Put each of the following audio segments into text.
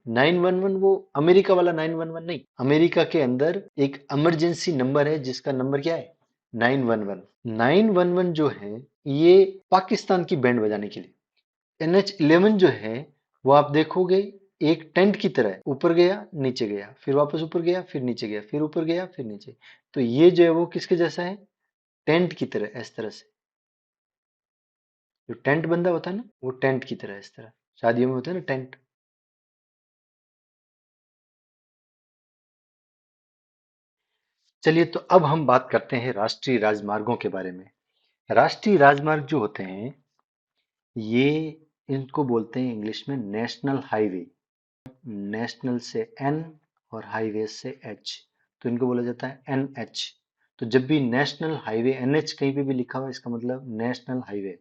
911 वो अमेरिका वाला 911 नहीं, अमेरिका के अंदर एक इमरजेंसी नंबर है जिसका नंबर क्या है, 911। 911 जो है ये पाकिस्तान की बैंड बजाने के लिए। NH11 जो है वो आप देखोगे एक टेंट की तरह है, ऊपर गया नीचे गया फिर वापस ऊपर गया फिर नीचे गया फिर ऊपर गया फिर नीचे। तो ये जो है वो किसके जैसा है, टेंट की तरह, इस तरह से। जो टेंट बंदा होता है ना, वो टेंट की तरह इस तरह, शादियों में होता है ना टेंट। चलिए तो अब हम बात करते हैं राष्ट्रीय राजमार्गों के बारे में। राष्ट्रीय राजमार्ग जो होते हैं ये, इनको बोलते हैं इंग्लिश में नेशनल हाईवे। नेशनल से एन और हाईवे से एच, तो इनको बोला जाता है NH। तो जब भी नेशनल हाईवे NH कहीं पे भी लिखा हुआ है इसका मतलब नेशनल हाईवे।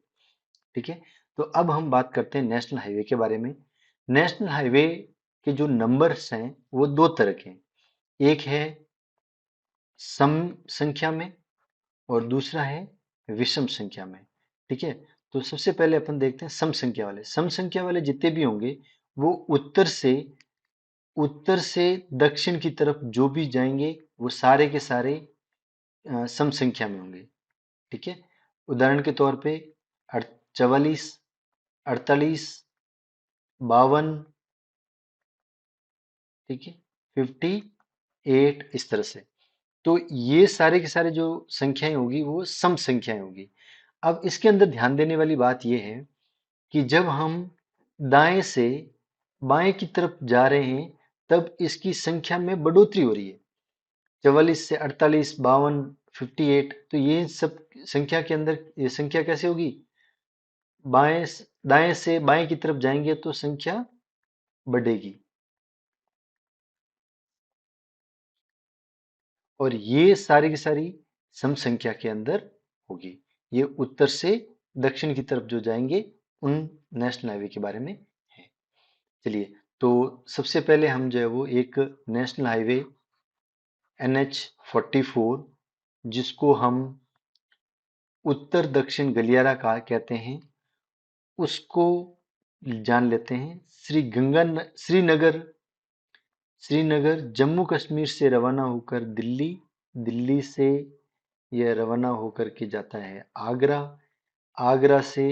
ठीक है। तो अब हम बात करते हैं नेशनल हाईवे के बारे में। नेशनल हाईवे के जो नंबर्स हैं वो दो तरह के हैं। एक है सम संख्या में और दूसरा है विषम संख्या में। ठीक है। तो सबसे पहले अपन देखते हैं सम संख्या वाले। सम संख्या वाले जितने भी होंगे वो उत्तर से दक्षिण की तरफ जो भी जाएंगे वो सारे के सारे सम संख्या में होंगे। ठीक है। उदाहरण के तौर पे 44, 48, 52, ठीक है, 58, इस तरह से। तो ये सारे के सारे जो संख्याएं होगी वो सम संख्याएं होगी। अब इसके अंदर ध्यान देने वाली बात यह है कि जब हम दाएं से बाएं की तरफ जा रहे हैं तब इसकी संख्या में बढ़ोतरी हो रही है। 44 से 48, 52, 58, तो ये सब संख्या के अंदर ये संख्या कैसे होगी, बाएं दाएं से बाएं की तरफ जाएंगे तो संख्या बढ़ेगी। और ये सारी की सारी सम संख्या के अंदर होगी। ये उत्तर से दक्षिण की तरफ जो जाएंगे उन नेशनल हाईवे के बारे में है। चलिए, तो सबसे पहले हम जो है वो एक नेशनल हाईवे NH44, जिसको हम उत्तर दक्षिण गलियारा का कहते हैं, उसको जान लेते हैं। श्रीनगर, जम्मू कश्मीर से रवाना होकर दिल्ली, दिल्ली से यह रवाना होकर के जाता है आगरा, आगरा से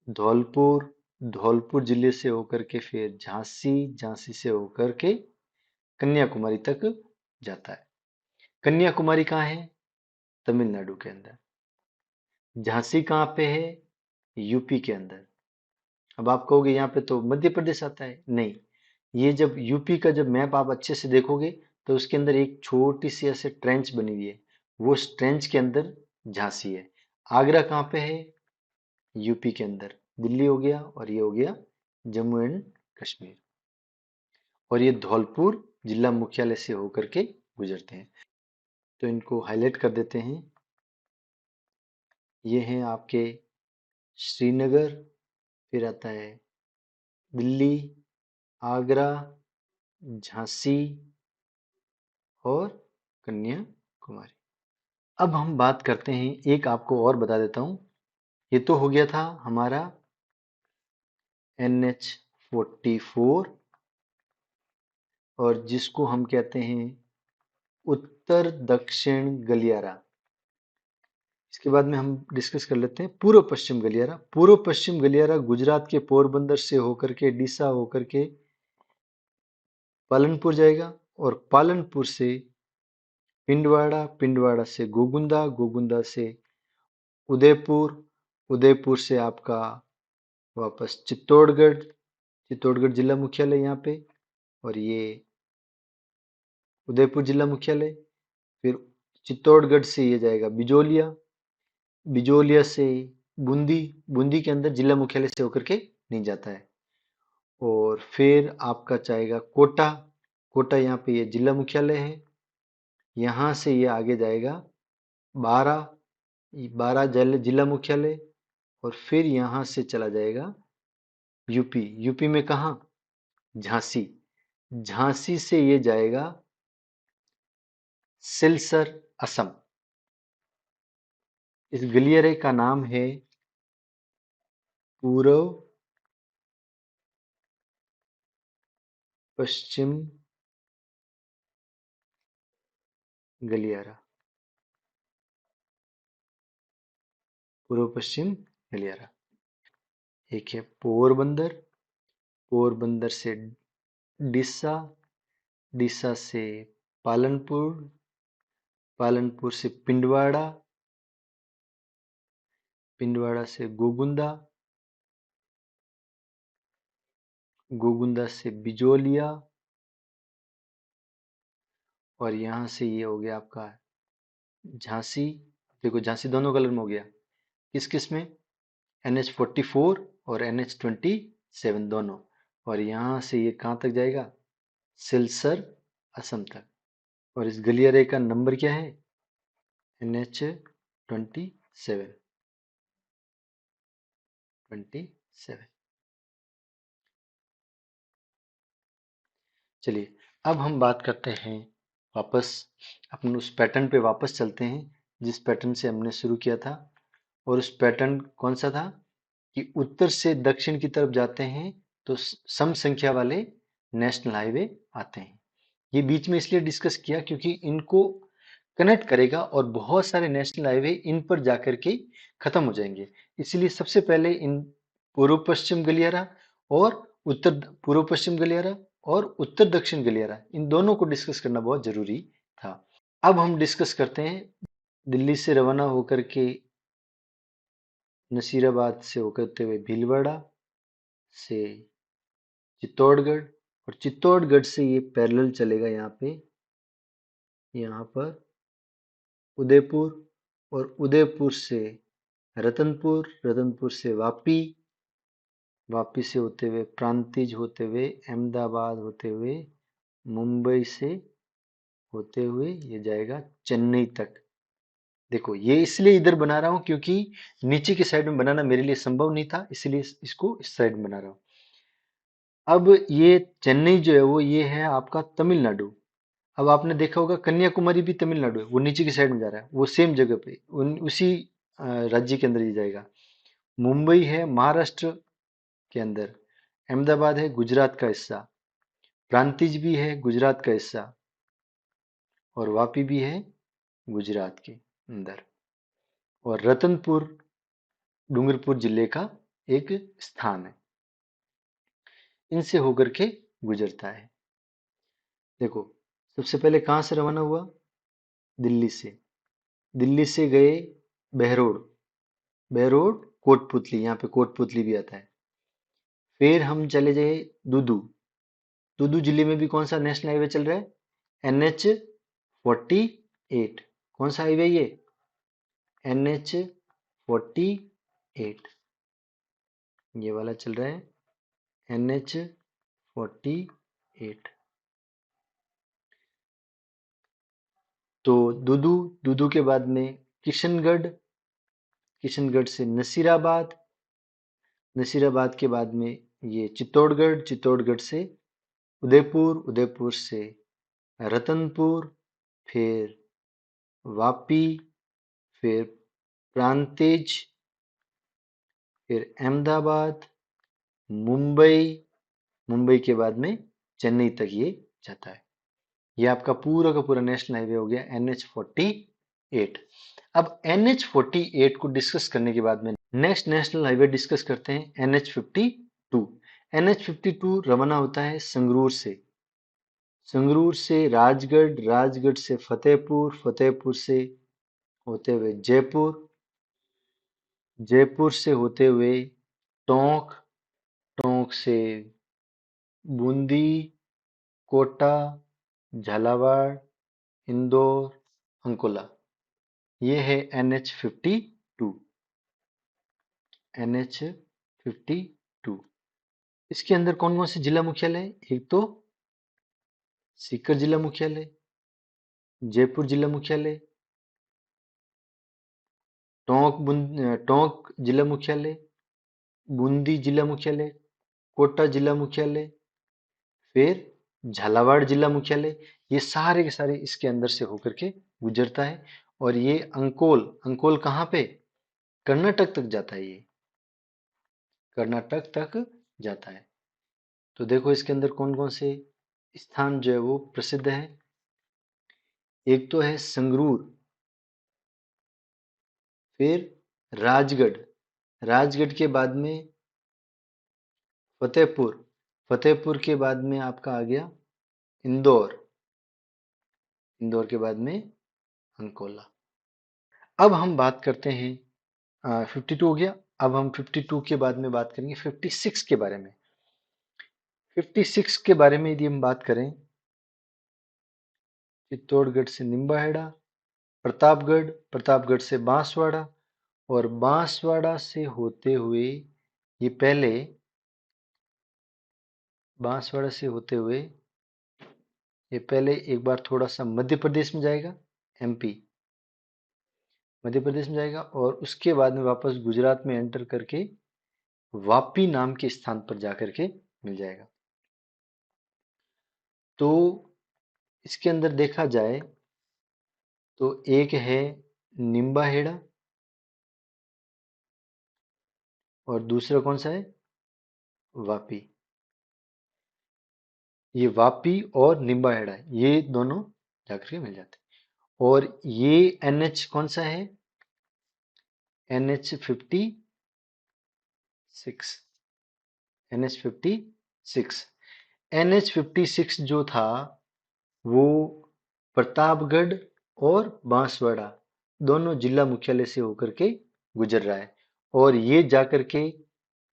धौलपुर, धौलपुर जिले से होकर के फिर झांसी, झांसी से होकर के कन्याकुमारी तक जाता है। कन्याकुमारी कहाँ है, तमिलनाडु के अंदर। झांसी कहाँ पे है, यूपी के अंदर। अब आप कहोगे यहाँ पे तो मध्य प्रदेश आता है, नहीं। ये जब यूपी का जब मैप आप अच्छे से देखोगे तो उसके अंदर एक छोटी सी ऐसे ट्रेंच बनी हुई है, वो ट्रेंच के अंदर झांसी है। आगरा कहाँ पे है, यूपी के अंदर। दिल्ली हो गया और ये हो गया जम्मू एंड कश्मीर। और ये धौलपुर जिला मुख्यालय से होकर के गुजरते हैं। तो इनको हाईलाइट कर देते हैं। ये हैं आपके श्रीनगर, फिर आता है दिल्ली, आगरा, झांसी और कन्याकुमारी। अब हम बात करते हैं, एक आपको और बता देता हूं। ये तो हो गया था हमारा NH44, और जिसको हम कहते हैं उत्तर दक्षिण गलियारा। इसके बाद में हम डिस्कस कर लेते हैं पूर्व पश्चिम गलियारा। पूर्व पश्चिम गलियारा गुजरात के पोरबंदर से होकर के डीसा होकर के पालनपुर जाएगा, और पालनपुर से पिंडवाड़ा, पिंडवाड़ा से गोगुंदा, गोगुंदा से उदयपुर, उदयपुर से आपका वापस चित्तौड़गढ़, चित्तौड़गढ़ जिला मुख्यालय यहाँ पे, और ये उदयपुर जिला मुख्यालय। फिर चित्तौड़गढ़ से ये जाएगा बिजोलिया, बिजोलिया से बूंदी, बूंदी के अंदर जिला मुख्यालय से होकर के नहीं जाता है। और फिर आपका जाएगा कोटा, कोटा यहाँ पे ये जिला मुख्यालय है। यहाँ से ये आगे जाएगा बारा, बारा जिला मुख्यालय। और फिर यहाँ से चला जाएगा यूपी, यूपी में कहाँ, झांसी, झांसी से ये जाएगा सिलसर, असम। इस गलियारे का नाम है पूर्व पश्चिम गलियारा, पूर्व पश्चिम गलियारा। एक है पोरबंदर, पोरबंदर से डिसा, डिसा से पालनपुर, पालनपुर से पिंडवाड़ा, पिंडवाड़ा से गोगुंदा, गोगुंदा से बिजोलिया, और यहां से ये हो गया आपका झांसी। देखो झांसी दोनों कलर में हो गया, किस किस में, NH44 और NH27 दोनों। और यहां से ये कहां तक जाएगा, सिलसर असम तक। और इस गलियारे का नंबर क्या है, NH27, 27। चलिए अब हम बात करते हैं वापस, अपन उस पैटर्न पे वापस चलते हैं जिस पैटर्न से हमने शुरू किया था। और उस पैटर्न कौन सा था कि उत्तर से दक्षिण की तरफ जाते हैं तो सम संख्या वाले नेशनल हाईवे आते हैं। ये बीच में इसलिए डिस्कस किया क्योंकि इनको कनेक्ट करेगा और बहुत सारे नेशनल हाईवे इन पर जाकर के खत्म हो जाएंगे। इसलिए सबसे पहले इन पूर्व पश्चिम गलियारा और उत्तर पूर्व पश्चिम गलियारा और उत्तर दक्षिण गलियारा, इन दोनों को डिस्कस करना बहुत जरूरी था। अब हम डिस्कस करते हैं दिल्ली से रवाना होकर के नसीराबाद से होते हुए भीलवाड़ा से चित्तौड़गढ़, और चित्तौड़गढ़ से ये पैरेलल चलेगा यहाँ पर उदयपुर, और उदयपुर से रतनपुर, रतनपुर से वापी, वापी से होते हुए प्रांतिज, होते हुए अहमदाबाद, होते हुए मुंबई से होते हुए ये जाएगा चेन्नई तक। देखो ये इसलिए इधर बना रहा हूं क्योंकि नीचे की साइड में बनाना मेरे लिए संभव नहीं था, इसलिए इसको इस साइड में बना रहा हूं। अब ये चेन्नई जो है वो ये है आपका तमिलनाडु। अब आपने देखा होगा कन्याकुमारी भी तमिलनाडु है, वो नीचे की साइड में जा रहा है, वो सेम जगह पे उसी राज्य के अंदर ही जाएगा। मुंबई है महाराष्ट्र के अंदर, अहमदाबाद है गुजरात का हिस्सा, प्रांतिज भी है गुजरात का हिस्सा, और वापी भी है गुजरात के अंदर, और रतनपुर डूंगरपुर जिले का एक स्थान है, इनसे होकर के गुजरता है। देखो सबसे पहले कहां से रवाना हुआ, दिल्ली से, दिल्ली से गए बहरोड, बहरोड कोटपुतली, यहाँ पे कोटपुतली भी आता है। फिर हम चले जाए दूदू, दूदू जिले में भी कौन सा नेशनल हाईवे चल रहा है, NH48। कौन सा हाईवे ये, NH48, ये वाला चल रहा है NH48। तो दूदू, दूदू के बाद में किशनगढ़, किशनगढ़ से नसीराबाद, नसीराबाद के बाद में ये चित्तौड़गढ़, चित्तौड़गढ़ से उदयपुर, उदयपुर से रतनपुर, फिर वापी, फिर प्रांतिज, फिर अहमदाबाद, मुंबई, मुंबई के बाद में चेन्नई तक ये जाता है। ये आपका पूरा का पूरा नेशनल हाईवे हो गया NH48। अब NH48 को डिस्कस करने के बाद में नेक्स्ट नेशनल हाईवे डिस्कस करते हैं NH52। NH52 रवाना होता है संगरूर से, संगरूर से राजगढ़, राजगढ़ से फतेहपुर, फतेहपुर से होते हुए जयपुर, जयपुर से होते हुए टोंक, टोंक से बूंदी, कोटा, झालावाड़, इंदौर, अंकोला। ये है NH52, NH52। इसके अंदर कौन कौन से जिला मुख्यालय, एक तो सीकर जिला मुख्यालय, जयपुर जिला मुख्यालय, टोंक जिला मुख्यालय, बूंदी जिला मुख्यालय, कोटा जिला मुख्यालय, फिर झालावाड़ जिला मुख्यालय। ये सारे के सारे इसके अंदर से होकर के गुजरता है। और ये अंकोल, अंकोल कहाँ पे, कर्नाटक तक जाता है, ये कर्नाटक तक जाता है। तो देखो इसके अंदर कौन कौन से स्थान जो है वो प्रसिद्ध है। एक तो है संगरूर, फिर राजगढ़, राजगढ़ के बाद में फतेहपुर, फतेहपुर के बाद में आपका आ गया इंदौर, इंदौर के बाद में अंकोला। अब हम बात करते हैं, 52 हो गया। अब हम 52 के बाद में बात करेंगे 56 के बारे में। 56 के बारे में यदि हम बात करें, चित्तौड़गढ़ से निम्बाहेड़ा, प्रतापगढ़, प्रतापगढ़ से बांसवाड़ा, और बांसवाड़ा से होते हुए ये पहले, बांसवाड़ा से होते हुए ये पहले एक बार थोड़ा सा मध्य प्रदेश में जाएगा, एमपी, मध्य प्रदेश में जाएगा, और उसके बाद में वापस गुजरात में एंटर करके वापी नाम के स्थान पर जाकर के मिल जाएगा। तो इसके अंदर देखा जाए तो एक है निम्बाहेड़ा, और दूसरा कौन सा है, वापी। ये वापी और निम्बाहेड़ा ये दोनों जाकर के मिल जाते हैं। और ये एनएच कौन सा है, NH56, NH56। NH56 जो था वो प्रतापगढ़ और बांसवाड़ा दोनों जिला मुख्यालय से होकर के गुजर रहा है, और ये जाकर के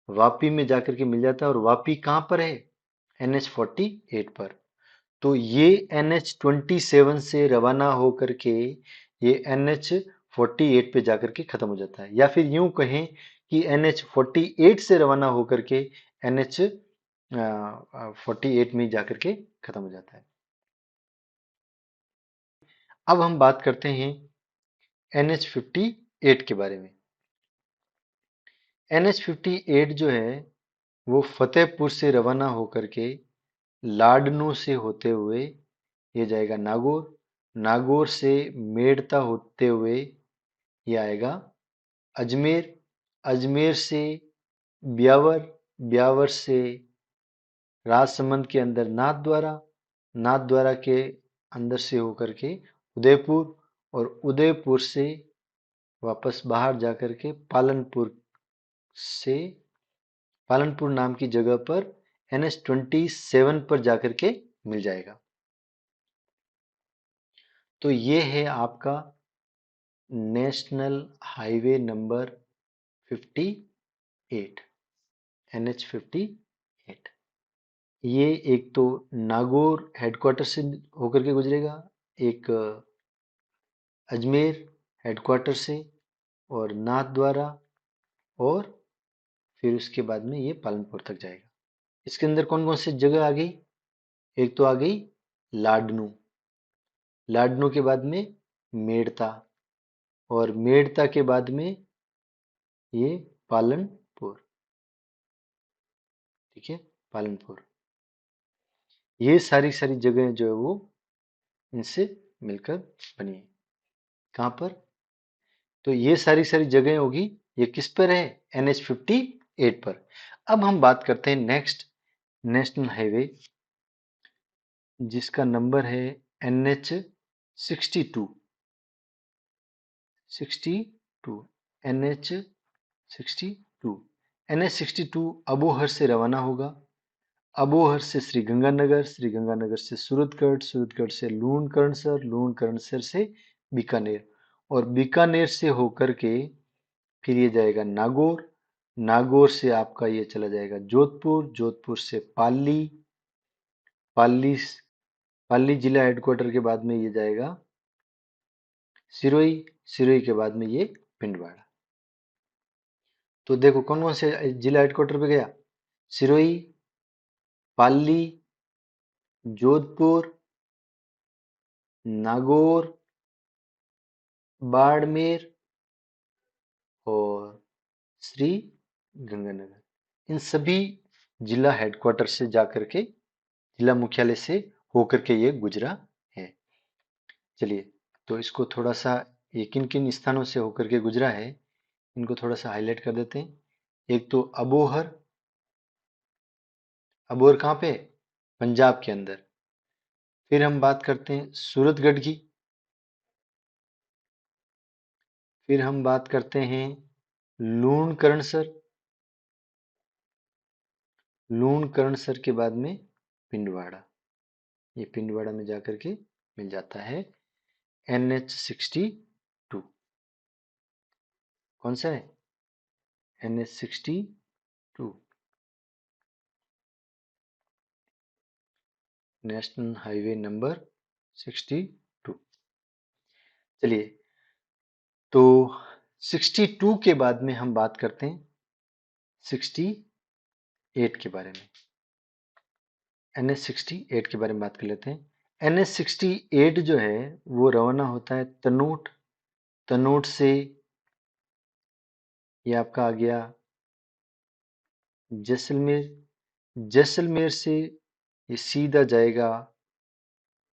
वापी में जाकर के मिल जाता है। और वापी कहाँ पर है, NH48 पर। तो ये NH27 से रवाना होकर के ये NH48 पे जाकर के खत्म हो जाता है, या फिर यूं कहें कि NH48 से रवाना होकर के NH48 में जाकर के खत्म हो जाता है। अब हम बात करते हैं NH58 के बारे में। NH58 जो है वो फतेहपुर से रवाना होकर के लाडनू से होते हुए ये जाएगा नागौर, नागौर से मेड़ता होते हुए ये आएगा अजमेर, अजमेर से ब्यावर, ब्यावर से राजसमंद के अंदर नाथद्वारा, नाथद्वारा के अंदर से होकर के उदयपुर, और उदयपुर से वापस बाहर जाकर के पालनपुर से, पालनपुर नाम की जगह पर NH27 पर जाकर के मिल जाएगा। तो ये है आपका नेशनल हाईवे नंबर 58, NH58। ये एक तो नागौर हेडक्वार्टर से होकर के गुजरेगा, एक अजमेर हेडक्वार्टर से, और नाथद्वारा, और फिर उसके बाद में ये पालनपुर तक जाएगा। इसके अंदर कौन कौन सी जगह आ गई, एक तो आ गई लाडनू, लाडनू के बाद में मेड़ता, और मेड़ता के बाद में ये पालनपुर, ठीक है, पालनपुर। ये सारी सारी जगह जो है वो इनसे मिलकर बनी है। कहाँ पर, तो ये सारी सारी जगह होगी, ये किस पर है, NH58 पर। अब हम बात करते हैं नेक्स्ट नेशनल हाईवे जिसका नंबर है NH62, 62, NH62। NH62 अबोहर से रवाना होगा, अबोहर से श्रीगंगानगर, श्रीगंगानगर से सूरतगढ़, सूरतगढ़ से लूणकरणसर, लूणकरणसर से बीकानेर, और बीकानेर से होकर के फिर ये जाएगा नागौर, नागौर से आपका ये चला जाएगा जोधपुर, जोधपुर से पाली, पाली, पाली जिला हेडक्वार्टर के बाद में ये जाएगा सिरोही, सिरोही के बाद में ये पिंडवाड़ा। तो देखो कौन कौन से जिला हेडक्वार्टर पे गया, सिरोही, पाली, जोधपुर, नागौर, बाड़मेर, और श्री गंगानगर। इन सभी जिला हेडक्वार्टर से जाकर के, जिला मुख्यालय से होकर के ये गुजरा है। चलिए, तो इसको थोड़ा सा, ये किन किन स्थानों से होकर के गुजरा है इनको थोड़ा सा हाईलाइट कर देते हैं। एक तो अबोहर, अबोहर कहाँ पे, पंजाब के अंदर, फिर हम बात करते हैं सूरतगढ़ की। फिर हम बात करते हैं लूणकरणसर। लूणकरणसर के बाद में पिंडवाड़ा। ये पिंडवाड़ा में जाकर के मिल जाता है। NH62 कौन सा है? NH62 national highway number 62। चलिए, तो 62 के बाद में हम बात करते हैं 68 के बारे में। NH68 के बारे में बात कर लेते हैं। NH68 जो है वो रवाना होता है तनोट। तनोट से ये आपका आ गया जैसलमेर। जैसलमेर से ये सीधा जाएगा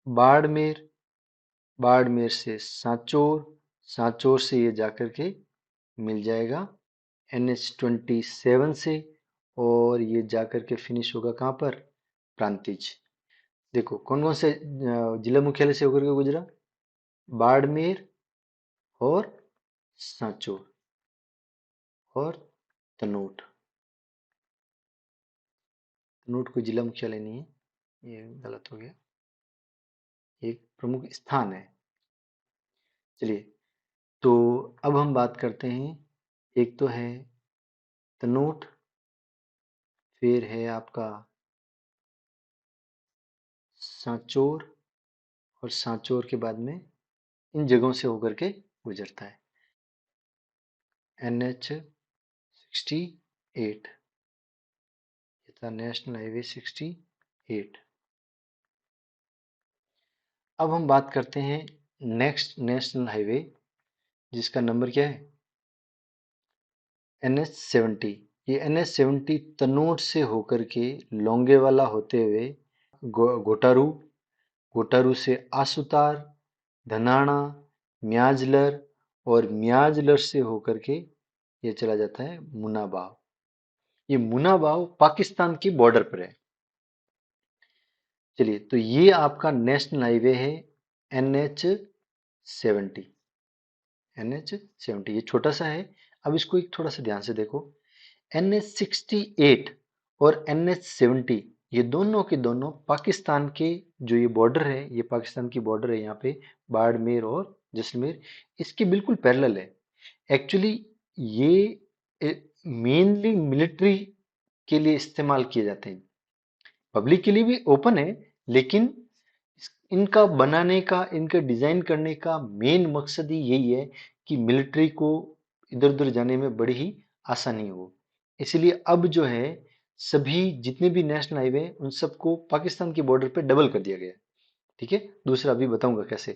बाड़मेर। बाड़मेर से सांचौर। सांचौर से ये जाकर के मिल जाएगा NH27 से, और ये जाकर के फिनिश होगा कहाँ पर? प्रांतिज। देखो कौन कौन से जिला मुख्यालय से होकर के गुजरा? बाड़मेर और सांचौर और तनोट। तनोट कोई जिला मुख्यालय नहीं है, ये गलत हो गया, एक प्रमुख स्थान है। चलिए, तो अब हम बात करते हैं, एक तो है तनोट, फिर है आपका सांचौर, और सांचौर के बाद में इन जगहों से होकर के गुजरता है NH68। ये था नेशनल हाईवे 68। अब हम बात करते हैं नेक्स्ट नेशनल हाईवे, जिसका नंबर क्या है? NH70। ये NH70 तनोट से होकर के लोंगेवाला होते हुए घोटारू, घोटारू से आसुतार, धनाना, म्याजलर, और म्याजलर से होकर के ये चला जाता है मुनाबाव। ये मुनाबाव पाकिस्तान की बॉर्डर पर है। चलिए, तो ये आपका नेशनल हाईवे है NH70। NH70 ये छोटा सा है। अब इसको एक थोड़ा सा ध्यान से देखो। NH68 और NH70 ये दोनों के दोनों पाकिस्तान के, जो ये बॉर्डर है, ये पाकिस्तान की बॉर्डर है यहाँ पे, बाड़मेर और जैसलमेर, इसके बिल्कुल पैरेलल है। एक्चुअली ये मेनली मिलिट्री के लिए इस्तेमाल किए जाते हैं। पब्लिक के लिए भी ओपन है, लेकिन इनका बनाने का, इनका डिजाइन करने का मेन मकसद ही यही है कि मिलिट्री को इधर उधर जाने में बड़ी ही आसानी हो। इसलिए अब जो है, सभी जितने भी नेशनल हाईवे हैं उन सबको पाकिस्तान के बॉर्डर पे डबल कर दिया गया है। ठीक है, दूसरा अभी बताऊंगा कैसे।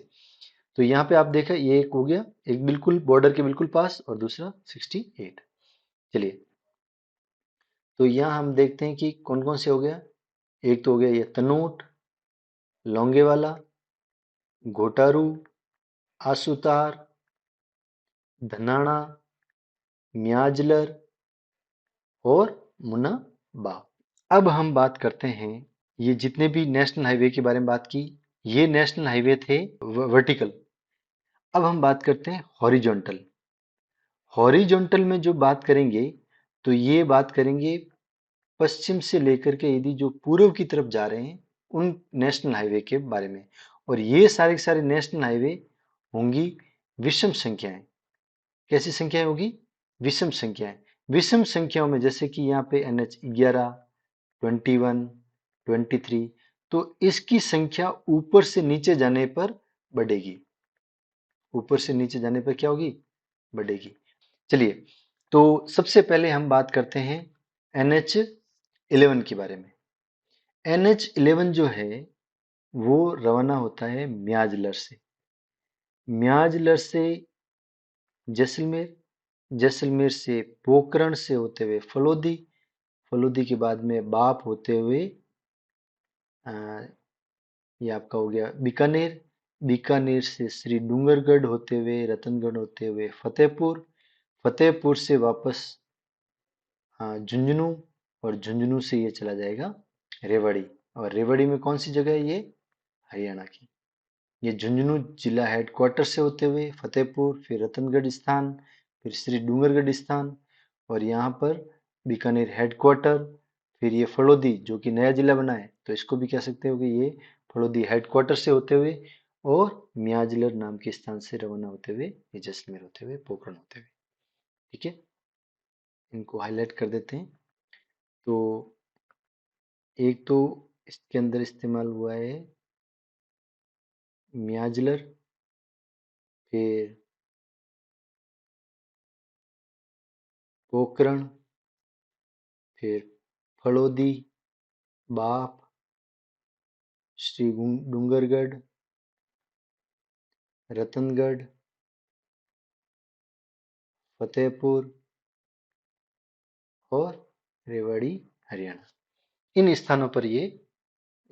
तो यहाँ पे आप देखा, ये एक हो गया, एक बिल्कुल बॉर्डर के बिल्कुल पास, और दूसरा 68। चलिए, तो यहाँ हम देखते हैं कि कौन कौन से हो गया। एक तो हो गया ये तनोट, लौंगेवाला, घोटारू, आसुतार, धनाना, म्याजलर और मुनाबा। अब हम बात करते हैं, ये जितने भी नेशनल हाईवे के बारे में बात की, ये नेशनल हाईवे थे वर्टिकल। अब हम बात करते हैं हॉरिजॉन्टल। हॉरिजॉन्टल में जो बात करेंगे, तो ये बात करेंगे पश्चिम से लेकर के यदि जो पूर्व की तरफ जा रहे हैं उन नेशनल हाईवे के बारे में। और ये सारे के सारे नेशनल हाईवे होंगी विषम संख्याएं। कैसी संख्याएं होगी? विषम संख्याएं। विषम संख्याओं में जैसे कि यहाँ पे NH11, 21, 23, तो इसकी संख्या ऊपर से नीचे जाने पर बढ़ेगी। ऊपर से नीचे जाने पर क्या होगी? बढ़ेगी। चलिए, तो सबसे पहले हम बात करते हैं NH11 के बारे में। NH11 जो है वो रवाना होता है म्याजलर से। म्याजलर से जैसलमेर, जैसलमेर से पोखरण से होते हुए फलोदी, फलोदी के बाद में बाप होते हुए अ, ये आपका हो गया बीकानेर, बीकानेर से श्री डूंगरगढ़ होते हुए, रतनगढ़ होते हुए फतेहपुर, फतेहपुर से वापस झुंझुनू, और झुंझुनू से ये चला जाएगा रेवाड़ी। और रेवाड़ी में कौन सी जगह है ये? हरियाणा की। ये झुंझुनू जिला हेडक्वार्टर से होते हुए फतेहपुर, फिर रतनगढ़ स्थान, फिर श्री डूंगरगढ़ स्थान, और यहाँ पर बीकानेर हेडक्वार्टर, फिर ये फलोदी जो कि नया जिला बना है, तो इसको भी कह सकते हो कि ये फलोदी हेडक्वार्टर से होते हुए और मियाजलर नाम के स्थान से रवाना होते हुए ये जैसलमेर होते हुए पोखरण होते हुए। ठीक है, इनको हाईलाइट कर देते हैं। तो एक तो इसके अंदर इस्तेमाल हुआ है मियाजलर, फिर पोखरण, फिर फलोदी, बाप, श्री डूंगरगढ़, रतनगढ़, फतेहपुर और रेवाड़ी हरियाणा। इन स्थानों पर ये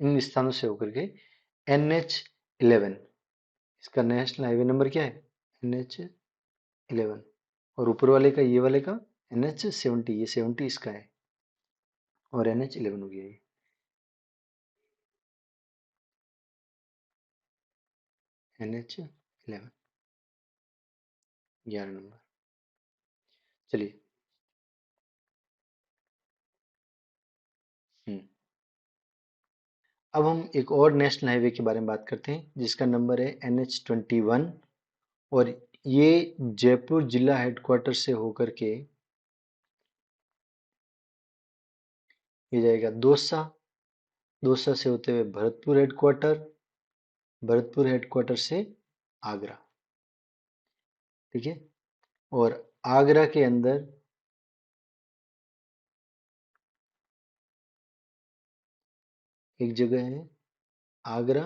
इन स्थानों से होकर के NH11, इसका नेशनल हाईवे नंबर क्या है? NH11। और ऊपर वाले का, ये वाले का NH70, ये 70 इसका है और NH11 हो गया ये। NH11 11 number. चलिए। हम्म अब हम एक और नेशनल हाईवे के बारे में बात करते हैं जिसका नंबर है NH21, और ये जयपुर जिला हेडक्वार्टर से होकर के ये जाएगा दौसा, दौसा से होते हुए भरतपुर हेडक्वार्टर, भरतपुर हेडक्वार्टर से आगरा। ठीक है, और आगरा के अंदर एक जगह है आगरा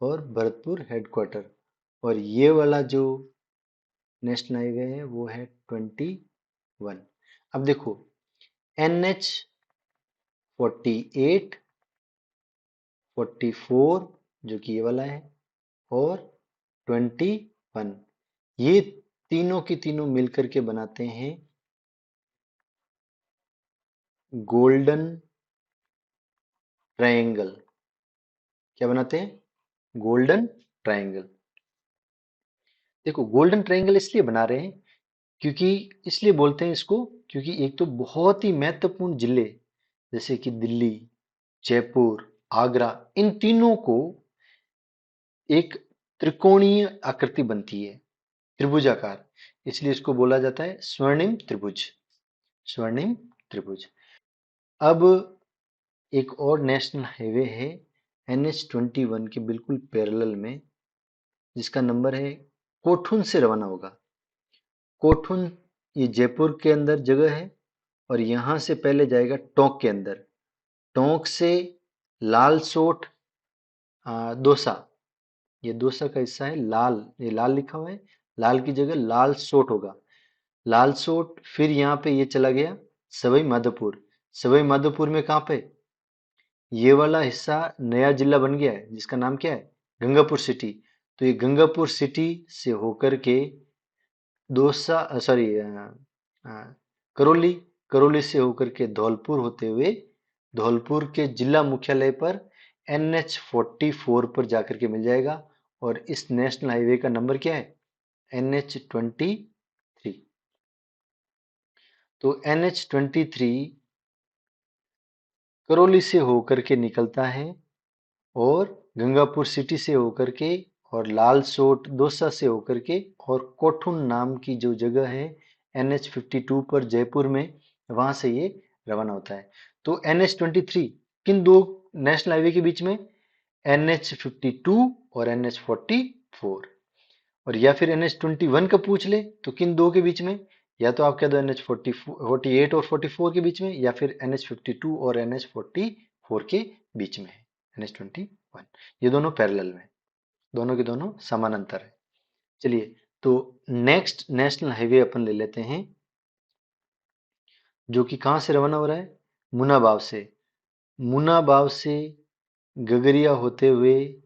और भरतपुर हेडक्वार्टर, और ये वाला जो नेशनल हाईवे है वो है 21। अब देखो, NH48, 44 जो कि ये वाला है, और 21, ये तीनों की तीनों मिलकर के बनाते हैं गोल्डन ट्रायंगल। क्या बनाते हैं? Golden triangle. देखो, गोल्डन ट्रायंगल इसलिए बना रहे हैं क्योंकि, इसलिए बोलते हैं इसको क्योंकि एक तो बहुत ही महत्वपूर्ण जिले जैसे कि दिल्ली, जयपुर, आगरा, इन तीनों को एक त्रिकोणीय आकृति बनती है, त्रिभुजाकार, इसलिए इसको बोला जाता है स्वर्णिम त्रिभुज। स्वर्णिम त्रिभुज। अब एक और नेशनल हाईवे है NH21 के बिल्कुल पैरेलल में, जिसका नंबर है, कोठून से रवाना होगा। कोठून ये जयपुर के अंदर जगह है, और यहां से पहले जाएगा टोंक के अंदर, टोंक से लालसोट, दौसा, ये दौसा का हिस्सा है, लाल, ये लाल लिखा हुआ है, लाल की जगह लाल सोट होगा, लाल सोट। फिर यहाँ पे ये चला गया सवाई माधोपुर, सवाई माधोपुर में कहाँ पे, ये वाला हिस्सा नया जिला बन गया है जिसका नाम क्या है? गंगापुर सिटी। तो ये गंगापुर सिटी से होकर के दौसा, सॉरी, करौली, करौली से होकर के धौलपुर होते हुए धौलपुर के जिला मुख्यालय पर NH44 पर जाकर के मिल जाएगा। और इस नेशनल हाईवे का नंबर क्या है? NH23। तो NH23 करौली से होकर के निकलता है, और गंगापुर सिटी से होकर के, और लालसोट दौसा से होकर के, और कोठून नाम की जो जगह है NH52 पर जयपुर में, वहां से ये रवाना होता है। तो NH23 किन दो नेशनल हाईवे के बीच में? NH52 और NH44। और या फिर NH21 का पूछ ले तो किन दो के बीच में? या तो आप कह दो NH48 और 44 के बीच में, या फिर NH52 और NH44 के बीच में है NH21। ये दोनों पैरेलल में, दोनों के दोनों समानांतर है। चलिए, तो नेक्स्ट नेशनल हाईवे अपन ले लेते हैं, जो कि कहाँ से रवाना हो रहा है? मुनाबाव से। मुनाबाव से गगरिया होते हुए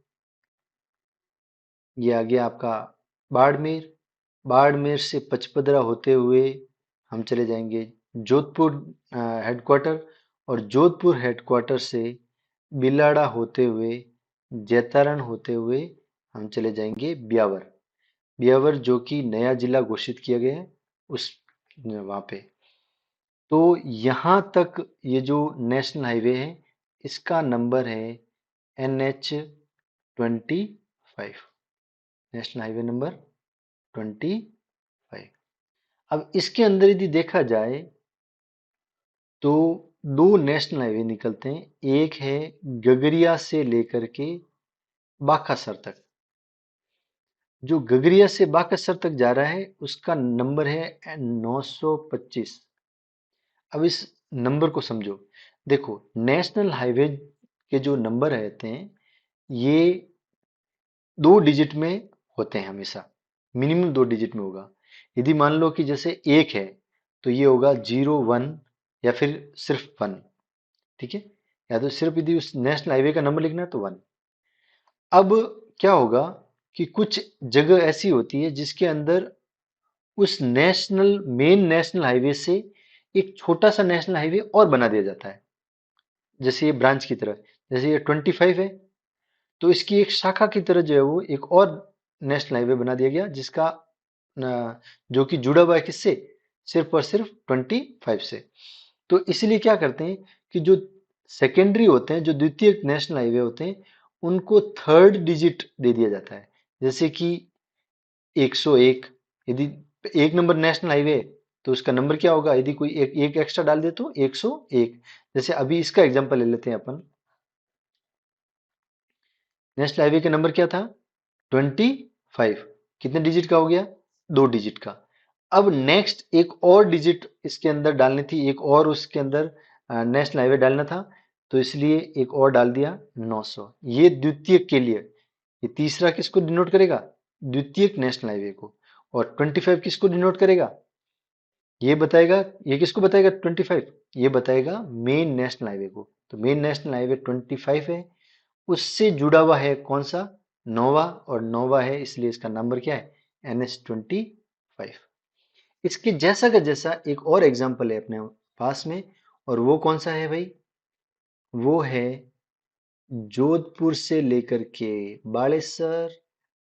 ये आ गया आपका बाड़मेर, बाड़मेर से पचपदरा होते हुए हम चले जाएंगे जोधपुर हेडक्वार्टर, और जोधपुर हेडक्वार्टर से बिलाड़ा होते हुए, जैतारण होते हुए हम चले जाएंगे ब्यावर। ब्यावर जो कि नया जिला घोषित किया गया है उस वहां पे। तो यहाँ तक ये जो नेशनल हाईवे है इसका नंबर है NH 25, नेशनल हाईवे नंबर 25। अब इसके अंदर यदि देखा जाए तो दो नेशनल हाईवे निकलते हैं। एक है गगरिया से लेकर के बाखासर तक। जो गगरिया से बाकासर तक जा रहा है उसका नंबर है 925। अब इस नंबर को समझो। देखो, नेशनल हाईवे के जो नंबर रहते हैं ये 2 डिजिट में होते हैं हमेशा, मिनिमम 2 डिजिट में होगा। यदि मान लो कि जैसे एक है तो ये होगा 01 या फिर सिर्फ 1। ठीक है, या तो सिर्फ यदि उस नेशनल हाईवे का नंबर लिखना है तो 1। अब क्या होगा कि कुछ जगह ऐसी होती है जिसके अंदर उस मेन नेशनल हाईवे से एक छोटा सा नेशनल हाईवे और बना दिया जाता है, जैसे ये ब्रांच की तरह। जैसे ये 25 है तो इसकी एक शाखा की तरह जो है वो एक और नेशनल हाईवे बना दिया गया, जिसका जो कि जुड़ा हुआ है किससे, सिर्फ और सिर्फ 25 से। तो इसलिए क्या करते हैं कि जो सेकेंडरी होते हैं, जो द्वितीय नेशनल हाईवे होते हैं, उनको 3rd डिजिट दे दिया जाता है। जैसे कि 101, यदि 1 नंबर नेशनल हाईवे है तो उसका नंबर क्या होगा, यदि कोई एक एक्स्ट्रा डाल दे तो 101। जैसे अभी इसका एग्जांपल ले लेते हैं अपन। नेशनल हाईवे का नंबर क्या था, 25। कितने डिजिट का हो गया, 2 डिजिट का। अब नेक्स्ट एक और डिजिट इसके अंदर डालनी थी, एक और उसके अंदर नेशनल हाईवे डालना था, तो इसलिए एक और डाल दिया 900। ये द्वितीयक के लिए। ये तीसरा किसको डिनोट करेगा, द्वितीयक नेशनल हाईवे को। और 25 किसको डिनोट करेगा, ये बताएगा, ये किसको बताएगा 25, ये बताएगा मेन नेशनल हाईवे को। तो मेन नेशनल हाईवे 25 है, उससे जुड़ा हुआ है कौन सा, नोवा। और नोवा है इसलिए इसका नंबर क्या है, NH 25। इसके जैसा का जैसा एक और एग्जाम्पल है अपने पास में, और वो कौन सा है भाई, वो है जोधपुर से लेकर के बालेसर,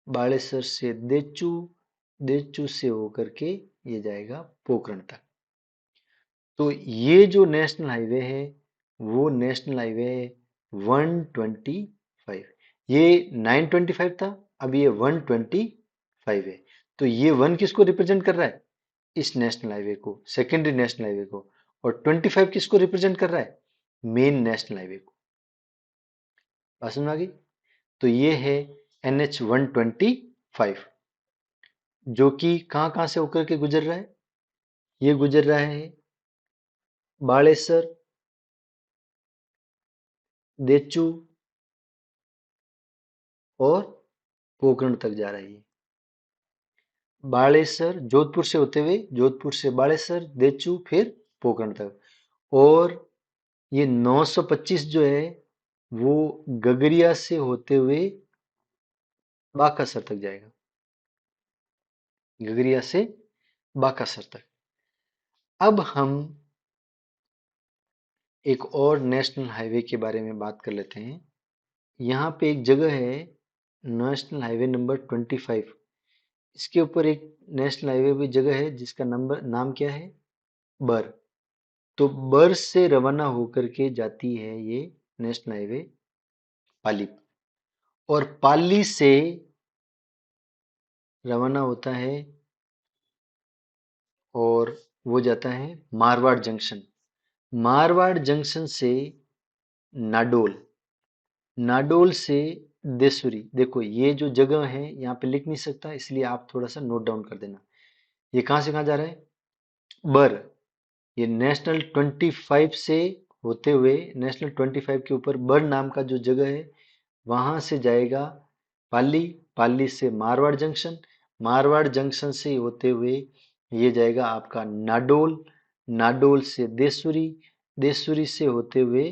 बालेसर से देचू, देचू से होकर के ये जाएगा पोखरण तक। तो ये जो नेशनल हाईवे है वो नेशनल हाईवे है 125। ये 925 था, अब ये 125 है। तो ये 1 किसको रिप्रेजेंट कर रहा है, इस नेशनल हाईवे को, सेकेंडरी नेशनल हाईवे को। और 25 किसको रिप्रेजेंट कर रहा है, मेन नेशनल हाईवे को। बात समझ में आ गई। तो ये है NH 125, जो कि कहाँ कहाँ से होकर के गुजर रहा है, ये गुजर रहा है बालेसर, देचू और पोखरण तक जा रही है। बालेसर, जोधपुर से होते हुए, जोधपुर से बालेसर, देचू, फिर पोखरण तक। और ये 925 जो है वो गगरिया से होते हुए बाकासर तक जाएगा, गगरिया से बाकासर तक। अब हम एक और नेशनल हाईवे के बारे में बात कर लेते हैं। यहाँ पे एक जगह है नेशनल हाईवे नंबर 25। इसके ऊपर एक नेशनल हाईवे भी जगह है जिसका नाम क्या है, बर। तो बर से रवाना होकर के जाती है ये नेशनल हाईवे पाली, और पाली से रवाना होता है और वो जाता है मारवाड़ जंक्शन। मारवाड़ जंक्शन से नाडोल, नाडोल से देसुरी। देखो ये जो जगह है यहाँ पे लिख नहीं सकता, इसलिए आप थोड़ा सा नोट डाउन कर देना। ये कहाँ से कहाँ जा रहा है, बर। ये नेशनल 25 से होते हुए, नेशनल 25 के ऊपर बर नाम का जो जगह है वहां से जाएगा पाली, पाली से मारवाड़ जंक्शन, मारवाड़ जंक्शन से होते हुए ये जाएगा आपका नाडोल, नाडोल से देसुरी, देसुरी से होते हुए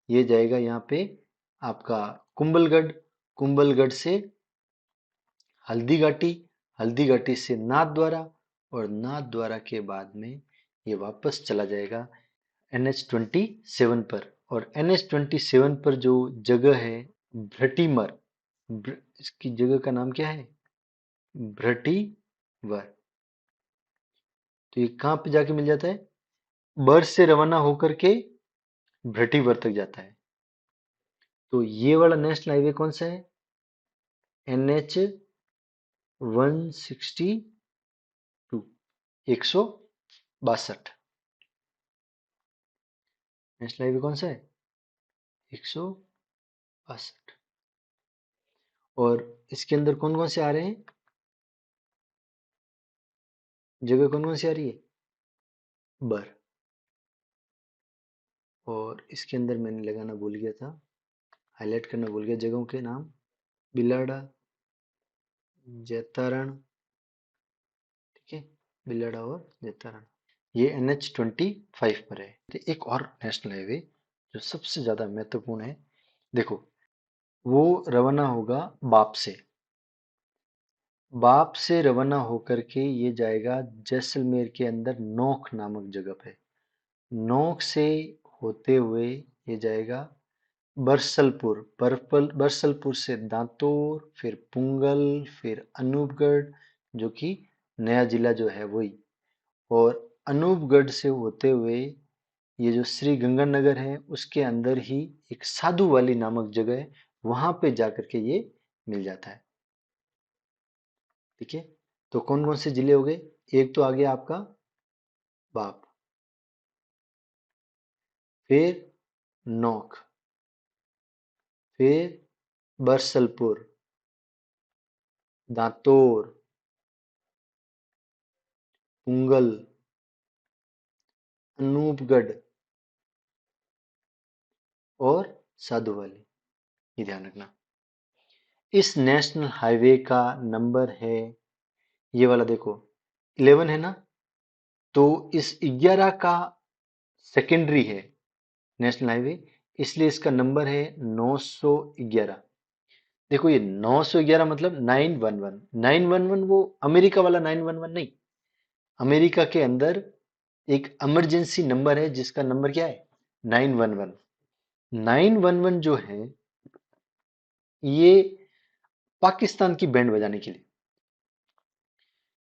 ये जाएगा यहाँ पे आपका कुंभलगढ़, कुंभलगढ़ से हल्दी घाटी, हल्दी घाटी से नाथ द्वारा, और नाथ द्वारा के बाद में ये वापस चला जाएगा NH 27 पर। और NH-27 पर जो जगह है भ्रटिमर, इसकी जगह का नाम क्या है? भ्रटिवर। तो ये कहाँ पे जाके मिल जाता है? बर्श से रवाना होकर के भ्रटिवर तक जाता है। तो ये वाला नेशनल हाईवे कौन सा है? NH-162, 162। नेशनल हाईवे कौन सा है? 162। और इसके अंदर कौन कौन से आ रहे हैं? जगह कौन कौन सी आ रही है? बर। और इसके अंदर मैंने लगाना भूल गया था, हाईलाइट करना भूल गया जगहों के नाम। बिलाड़ा, जैतारण, ठीक है, बिलाड़ा और जैतारण, ये NH-25 पर है। तो एक और नेशनल हाईवे जो सबसे ज्यादा महत्वपूर्ण है, देखो, वो रवाना होगा बाप से। बाप से रवाना होकर के ये जाएगा जैसलमेर के अंदर नोख नामक जगह पे। नोख से होते हुए ये जाएगा बरसलपुर, बरसलपुर से दांतोर, फिर पुंगल, फिर अनूपगढ़, जो कि नया जिला जो है वही। और अनूपगढ़ से होते हुए ये जो श्री गंगानगर है उसके अंदर ही एक साधु वाली नामक जगह है, वहां पे जाकर के ये मिल जाता है। ठीक है, तो कौन कौन से जिले हो गए? एक तो आ गया आपका बाप, फिर नोख, फिर बरसलपुर, दांतोर, पुंगल, अनूपगढ़ और साधु वाली। ये ध्यान रखना। इस नेशनल हाईवे का नंबर है, ये वाला देखो, 11 है ना, तो इस 11 का सेकेंडरी है नेशनल हाईवे, इसलिए इसका नंबर है 911। देखो ये 911 मतलब 911, 911 वो अमेरिका वाला 911 नहीं। अमेरिका के अंदर एक इमरजेंसी नंबर है जिसका नंबर क्या है? 911। 911 जो है ये पाकिस्तान की बैंड बजाने के लिए,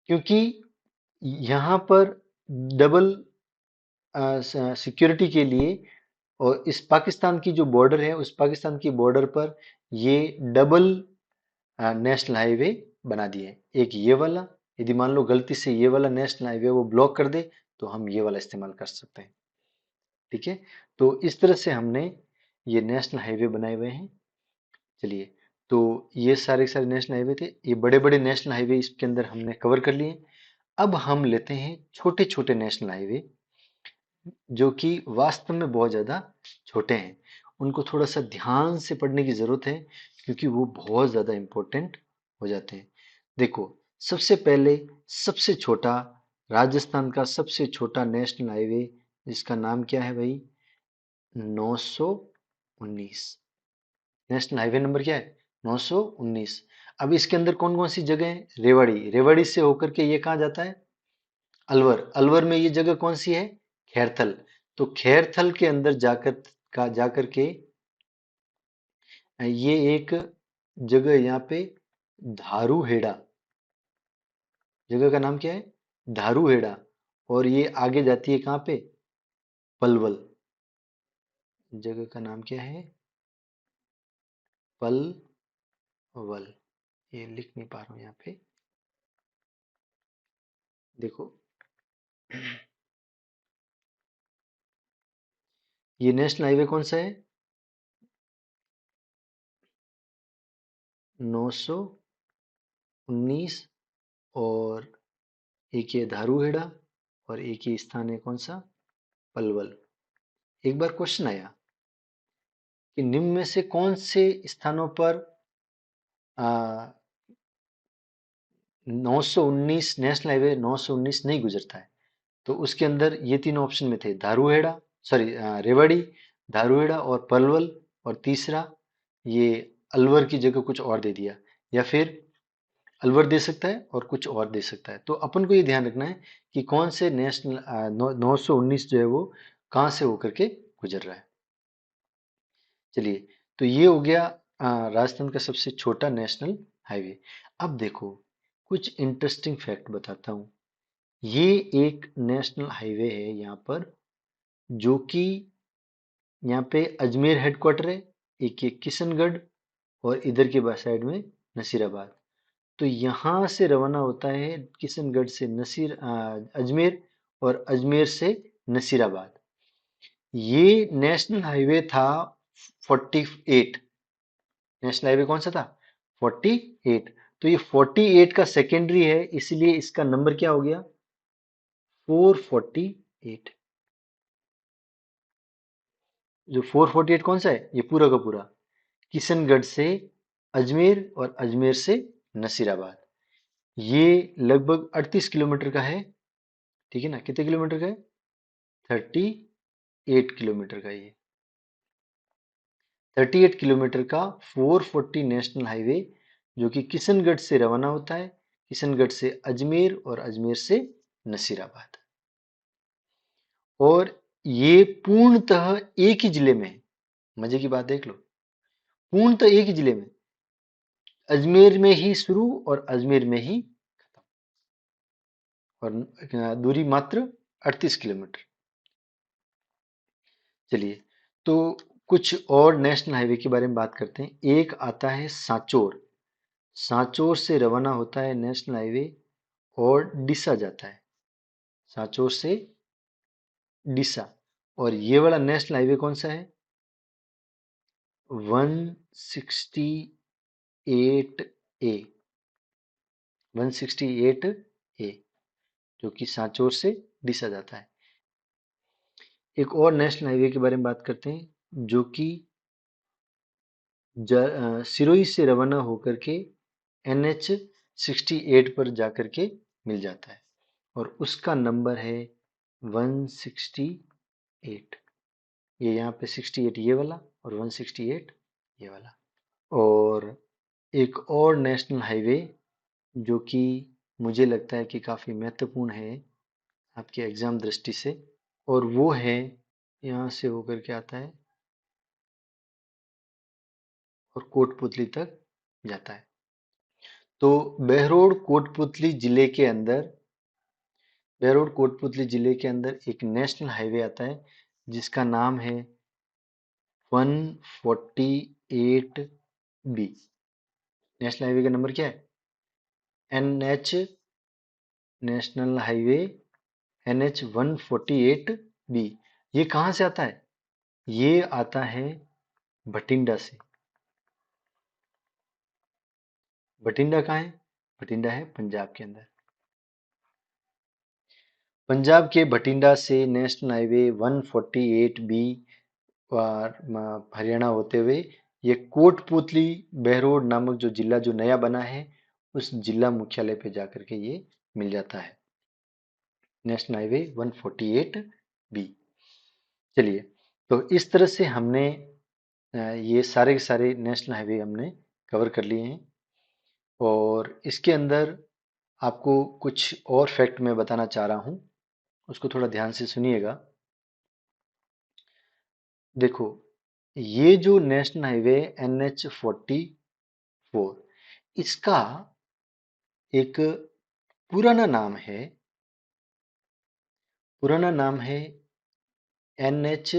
क्योंकि यहाँ पर डबल सिक्योरिटी के लिए, और इस पाकिस्तान की जो बॉर्डर है उस पाकिस्तान की बॉर्डर पर ये डबल नेशनल हाईवे बना दिए। एक ये वाला, यदि मान लो गलती से ये वाला नेशनल हाईवे वो ब्लॉक कर दे तो हम ये वाला इस्तेमाल कर सकते हैं। ठीक है, तो इस तरह से हमने ये नेशनल हाईवे बनाए हुए हैं। चलिए, तो ये सारे सारे नेशनल हाईवे थे, ये बड़े बड़े नेशनल हाईवे इसके अंदर हमने कवर कर लिए। अब हम लेते हैं छोटे छोटे नेशनल हाईवे जो कि वास्तव में बहुत ज़्यादा छोटे हैं, उनको थोड़ा सा ध्यान से पढ़ने की ज़रूरत है क्योंकि वो बहुत ज़्यादा इम्पोर्टेंट हो जाते हैं। देखो, सबसे पहले सबसे छोटा, राजस्थान का सबसे छोटा नेशनल हाईवे जिसका नाम क्या है भाई? 919। नेशनल हाईवे नंबर क्या है? 919। अब इसके अंदर कौन कौन सी जगह है? रेवाड़ी, रेवाड़ी से होकर के ये कहाँ जाता है? अलवर, अलवर में ये जगह कौन सी है? खैरथल। तो खैरथल के अंदर जाकर के ये एक जगह है यहाँ पे, धारूहेड़ा, जगह का नाम क्या है? धारूहेड़ा। और ये आगे जाती है कहाँ पे? पलवल, जगह का नाम क्या है? पलवल। ये लिख नहीं पा रहा हूँ यहाँ पे, देखो। ये नेशनल हाईवे कौन सा है? 919। और एक ये धारूहेड़ा, और एक ही स्थान है कौन सा? पलवल। एक बार क्वेश्चन आया कि निम्न में से कौन से स्थानों पर 919 नेशनल हाईवे 919 नहीं गुजरता है? तो उसके अंदर ये तीन ऑप्शन में थे, धारूहेड़ा, सॉरी, रेवाड़ी, धारूहेड़ा और पलवल। और तीसरा ये अलवर की जगह कुछ और दे दिया, या फिर अलवर दे सकता है और कुछ और दे सकता है। तो अपन को ये ध्यान रखना है कि कौन से नेशनल 919 जो है वो कहाँ से होकर के गुजर रहा है। चलिए, तो ये हो गया राजस्थान का सबसे छोटा नेशनल हाईवे। अब देखो, कुछ इंटरेस्टिंग फैक्ट बताता हूँ। ये एक नेशनल हाईवे है यहाँ पर, जो कि यहाँ पे अजमेर हेडक्वार्टर है, एक ये किशनगढ़, और इधर के साइड में नसीराबाद। तो यहाँ से रवाना होता है किशनगढ़ से अजमेर, और अजमेर से नसीराबाद। ये नेशनल हाईवे था 48। नेशनल हाईवे कौन सा था? 48। तो ये 48 का सेकेंडरी है, इसलिए इसका नंबर क्या हो गया? 448। जो 448 कौन सा है? ये पूरा का पूरा किशनगढ़ से अजमेर और अजमेर से नसीराबाद। ये लगभग 38 किलोमीटर का है। ठीक है ना? कितने किलोमीटर का है? 38 किलोमीटर का। ये 38 किलोमीटर का 440 नेशनल हाईवे, जो कि किशनगढ़ से रवाना होता है, किशनगढ़ से अजमेर और अजमेर से नसीराबाद। और ये पूर्णतः एक ही जिले में है। मजे की बात देख लो, पूर्णतः एक ही जिले में, अजमेर में ही शुरू और अजमेर में ही खत्म, और दूरी मात्र 38 किलोमीटर। चलिए, तो कुछ और नेशनल हाईवे के बारे में बात करते हैं। एक आता है सांचौर। सांचौर से रवाना होता है नेशनल हाईवे और डिसा जाता है। सांचौर से डिसा। और ये वाला नेशनल हाईवे कौन सा है? 168 ए। 168 ए, जो कि सांचौर से डिसा जाता है। एक और नेशनल हाईवे के बारे में बात करते हैं, जो कि सिरोही से रवाना होकर के NH 68 पर जाकर के मिल जाता है, और उसका नंबर है 168। ये यहाँ पे 68 ये वाला, और 168 ये वाला। और एक और नेशनल हाईवे, जो कि मुझे लगता है कि काफ़ी महत्वपूर्ण है आपके एग्जाम दृष्टि से, और वो है, यहाँ से होकर के आता है और कोटपुतली तक जाता है। तो बहरोड कोटपुतली जिले के अंदर एक नेशनल हाईवे आता है, जिसका नाम है 148 बी। नेशनल हाईवे का नंबर क्या है? NH national highway NH 148 B. ये कहाँ से आता है? ये आता है भटिंडा से। भटिंडा कहाँ है? भटिंडा है पंजाब के अंदर। पंजाब के भटिंडा से नेशनल हाईवे 148 बी हरियाणा होते हुए ये कोटपुतली बहरोड नामक जो जिला जो नया बना है, उस जिला मुख्यालय पे जाकर के ये मिल जाता है, नेशनल हाईवे 148 बी। चलिए, तो इस तरह से हमने ये सारे के सारे नेशनल हाईवे हमने कवर कर लिए हैं। और इसके अंदर आपको कुछ और फैक्ट मैं बताना चाह रहा हूँ, उसको थोड़ा ध्यान से सुनिएगा। देखो, ये जो नेशनल हाईवे NH 44, इसका एक पुराना नाम है, पुराना नाम है NH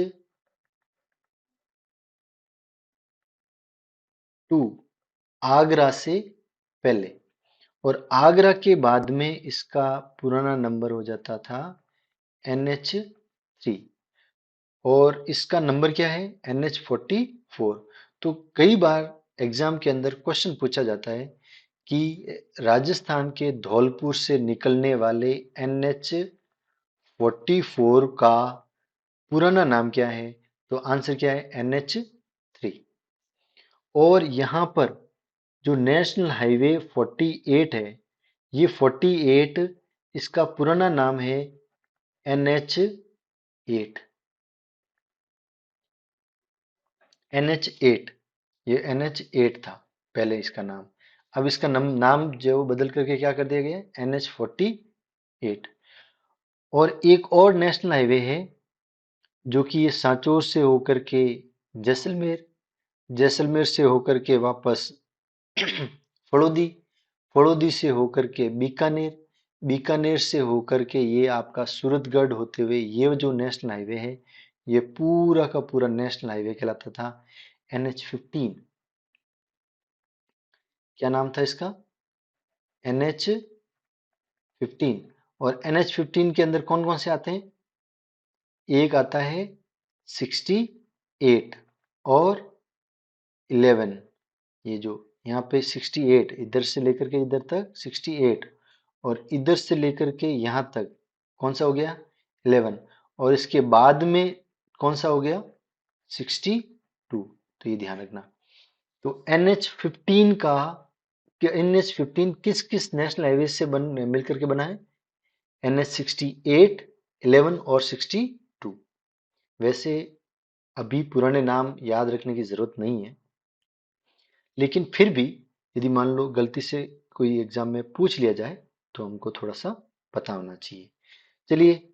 2, आगरा से पहले। और आगरा के बाद में इसका पुराना नंबर हो जाता था NH 3, और इसका नंबर क्या है? NH 44। तो कई बार एग्जाम के अंदर क्वेश्चन पूछा जाता है कि राजस्थान के धौलपुर से निकलने वाले NH 44 का पुराना नाम क्या है? तो आंसर क्या है? NH 3। और यहाँ पर जो नेशनल हाईवे 48 है, ये 48, इसका पुराना नाम है NH 8। NH 8, ये NH 8 था पहले इसका नाम। अब इसका नाम जो बदल करके क्या कर दिया गया? NH 48। और एक और नेशनल हाईवे है, जो कि ये सांचौर से होकर के जैसलमेर जैसलमेर से होकर के वापस फड़ौदी, फड़ौदी से होकर के बीकानेर, बीकानेर से होकर के ये आपका सूरतगढ़ होते हुए ये जो नेशनल हाईवे है, ये पूरा का पूरा नेशनल हाईवे कहलाता था NH-15। क्या नाम था इसका? NH-15। और NH-15 के अंदर कौन कौन से आते हैं? एक आता है 68 और 11। ये जो यहाँ पे 68, इधर से लेकर के इधर तक 68, और इधर से लेकर के यहाँ तक कौन सा हो गया? 11। और इसके बाद में कौन सा हो गया? 62। तो ये ध्यान रखना। तो NH-15 का, NH-15 किस किस नेशनल हाईवे से मिलकर के बना है? NH-68, 11 और 62। वैसे अभी पुराने नाम याद रखने की जरूरत नहीं है, लेकिन फिर भी यदि मान लो गलती से कोई एग्जाम में पूछ लिया जाए तो हमको थोड़ा सा पता होना चाहिए। चलिए,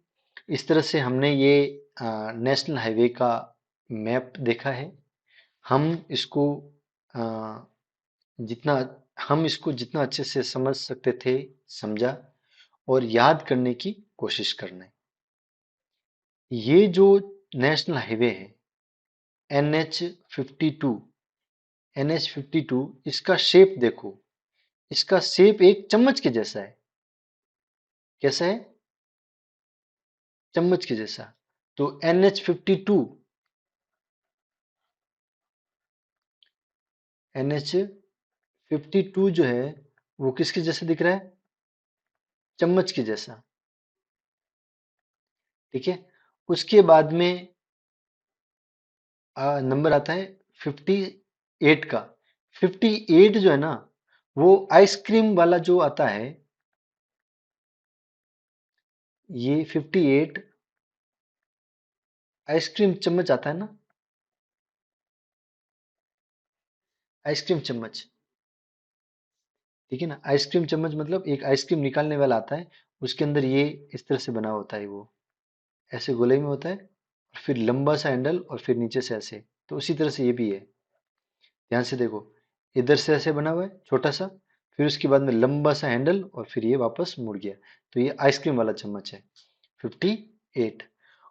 इस तरह से हमने ये नेशनल हाईवे का मैप देखा है। हम इसको आ, जितना हम इसको जितना अच्छे से समझ सकते थे समझा, और याद करने की कोशिश करना है। ये जो नेशनल हाईवे है NH-52, NH-52, इसका शेप देखो। इसका शेप एक चम्मच के जैसा है। कैसा है? चम्मच के जैसा। तो NH-52 जो है वो किसके जैसा दिख रहा है? चम्मच के जैसा। ठीक है। उसके बाद में नंबर आता है 58 का। 58 जो है ना, वो आइसक्रीम वाला जो आता है, ये 58 आइसक्रीम चम्मच आता है ना, आइसक्रीम चम्मच। ठीक है ना, आइसक्रीम चम्मच मतलब एक आइसक्रीम निकालने वाला आता है, उसके अंदर ये इस तरह से बना होता है, वो ऐसे गोले में होता है, और फिर लंबा सा हैंडल, और फिर नीचे से ऐसे। तो उसी तरह से ये भी है। ध्यान से देखो, इधर से ऐसे बना हुआ है छोटा सा, फिर उसके बाद में लंबा सा हैंडल, और फिर ये वापस मुड़ गया। तो ये आइसक्रीम वाला चम्मच है 58।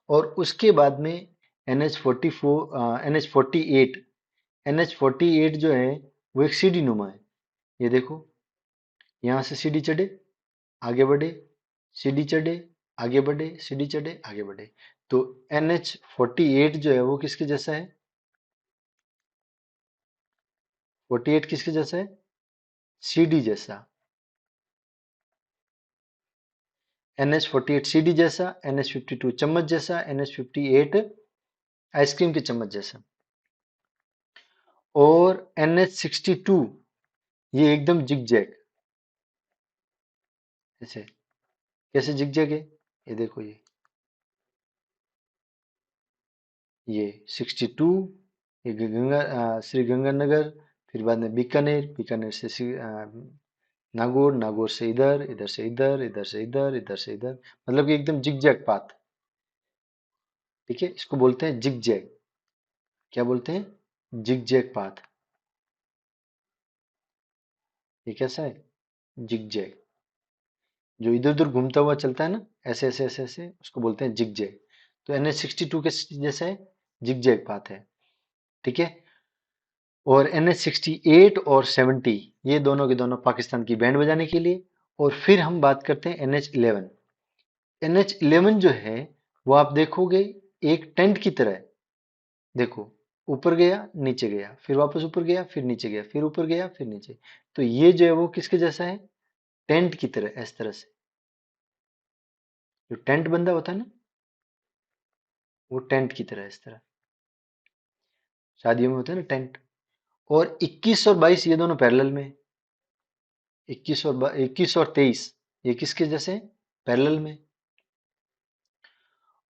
और उसके बाद में NH-48, NH-48 जो है वो एक सीढ़ी नुमा है। ये देखो, यहाँ से सीढ़ी चढ़े, आगे बढ़े, सीढ़ी चढ़े, आगे बढ़े, सीढ़ी चढ़े, आगे बढ़े। तो NH-48 जो है वो किसके जैसा है? 48 किसके जैसा है? सीढ़ी जैसा। NH-48 सीढ़ी जैसा, NH-52 चम्मच जैसा, NH-58 आइसक्रीम के चम्मच जैसा। और NH-62 ये एकदम जिगजैग, ऐसे। कैसे जिगजैग है? ये देखो, ये 62, ये श्री गंगानगर, फिर बाद में बीकानेर, बीकानेर से नागौर, नागौर से इधर, इधर से इधर, इधर से इधर, इधर से इधर। मतलब कि एकदम जिगजैग पाथ। ठीक है, इसको बोलते हैं जिगजैग। क्या बोलते हैं? Zigzag path. ये कैसा है? जिगजैग। जो इधर उधर घूमता हुआ चलता है ना, ऐसे ऐसे ऐसे ऐसे, उसको बोलते हैं जिगजैग। तो NH-62 के जैसा है, जिगजैग पाथ है। ठीक है। और NH-68 और 70, ये दोनों के दोनों पाकिस्तान की बैंड बजाने के लिए। और फिर हम बात करते हैं NH-11। NH-11 जो है वो आप देखोगे एक टेंट की तरह है। देखो, ऊपर गया, नीचे गया, फिर वापस ऊपर गया, फिर नीचे गया, फिर ऊपर गया, फिर नीचे। तो ये जो है वो किसके जैसा है? टेंट की तरह, इस तरह से। जो टेंट बंदा होता है ना, वो टेंट की तरह, इस तरह। शादियों में होता है ना टेंट। और 21 और 22 ये दोनों पैरेलल में। 21 और 23 ये किसके जैसे? पैरेलल में।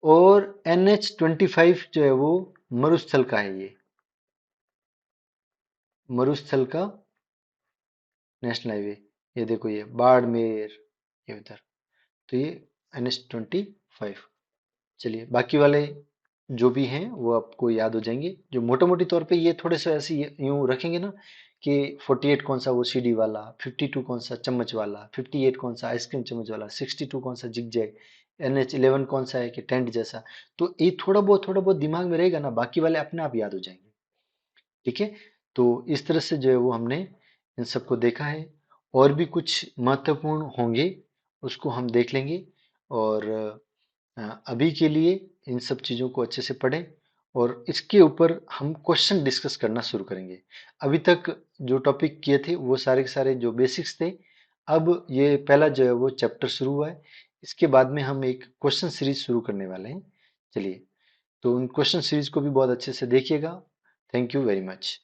और NH-25 जो है वो मरुस्थल का है, ये मरुस्थल का नेशनल हाईवे। ये देखो, ये बाड़मेर, ये उधर। तो ये NH-25। चलिए, बाकी वाले जो भी हैं वो आपको याद हो जाएंगे। जो मोटा मोटी तौर पे ये थोड़े से ऐसे यूं रखेंगे ना कि 48 कौन सा वो सीडी वाला, 52 कौन सा चम्मच वाला, 58 कौन सा आइसक्रीम चम्मच वाला, 62 कौन सा जिग जैग, NH11 कौन सा है कि टेंट जैसा। तो ये थोड़ा बहुत दिमाग में रहेगा ना, बाकी वाले अपने आप याद हो जाएंगे। ठीक है। तो इस तरह से जो है वो हमने इन सबको देखा है। और भी कुछ महत्वपूर्ण होंगे उसको हम देख लेंगे। और अभी के लिए इन सब चीज़ों को अच्छे से पढ़ें और इसके ऊपर हम क्वेश्चन डिस्कस करना शुरू करेंगे। अभी तक जो टॉपिक किए थे वो सारे के सारे जो बेसिक्स थे। अब ये पहला जो है वो चैप्टर शुरू हुआ है। इसके बाद में हम एक क्वेश्चन सीरीज शुरू करने वाले हैं। चलिए, तो उन क्वेश्चन सीरीज को भी बहुत अच्छे से देखिएगा। Thank you very much.